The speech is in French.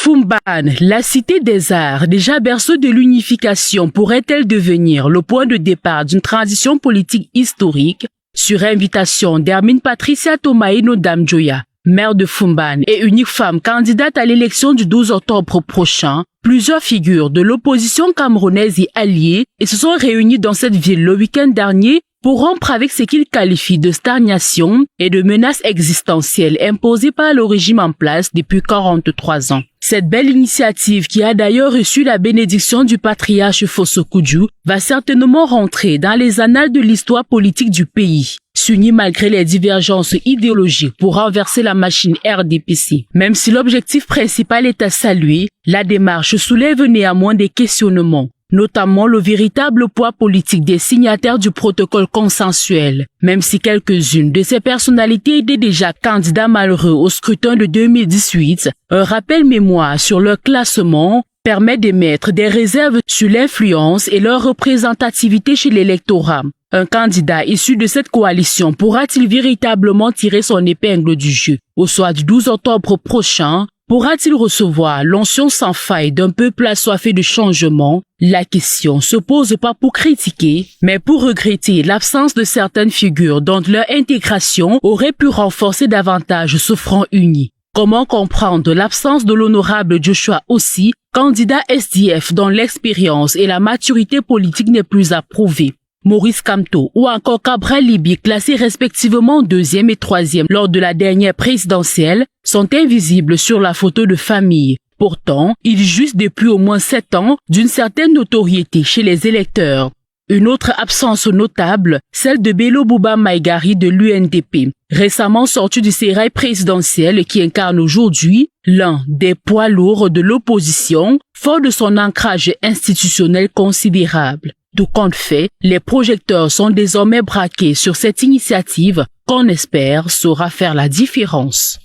Fumban, la cité des arts, déjà berceau de l'unification, pourrait-elle devenir le point de départ d'une transition politique historique? Sur invitation d'Hermine Patricia Tomaino Damjoya, maire de Fumban et unique femme candidate à l'élection du 12 octobre prochain, plusieurs figures de l'opposition camerounaise y alliées et se sont réunies dans cette ville le week-end dernier pour rompre avec ce qu'ils qualifient de stagnation et de menaces existentielles imposées par le régime en place depuis 43 ans. Cette belle initiative, qui a d'ailleurs reçu la bénédiction du patriarche Fosso Koudjou, va certainement rentrer dans les annales de l'histoire politique du pays, s'unit malgré les divergences idéologiques pour renverser la machine RDPC. Même si l'objectif principal est à saluer, la démarche soulève néanmoins des questionnements, notamment le véritable poids politique des signataires du protocole consensuel, même si quelques-unes de ces personnalités étaient déjà candidats malheureux au scrutin de 2018, un rappel mémoire sur leur classement permet d'émettre des réserves sur l'influence et leur représentativité chez l'électorat. Un candidat issu de cette coalition pourra-t-il véritablement tirer son épingle du jeu au soir du 12 octobre prochain? Pourra-t-il recevoir l'onction sans faille d'un peuple assoiffé de changement? La question se pose pas pour critiquer, mais pour regretter l'absence de certaines figures dont leur intégration aurait pu renforcer davantage ce front uni. Comment comprendre l'absence de l'honorable Joshua Ossi, candidat SDF dont l'expérience et la maturité politique n'est plus à prouver? Maurice Kamto ou encore Cabral Libi, classés respectivement 2e et 3e lors de la dernière présidentielle, sont invisibles sur la photo de famille. Pourtant, ils jouissent depuis au moins 7 ans d'une certaine notoriété chez les électeurs. Une autre absence notable, celle de Bello Bouba Maïgari de l'UNDP, récemment sorti du sérail présidentiel qui incarne aujourd'hui l'un des poids lourds de l'opposition, fort de son ancrage institutionnel considérable. Tout compte fait, les projecteurs sont désormais braqués sur cette initiative qu'on espère saura faire la différence.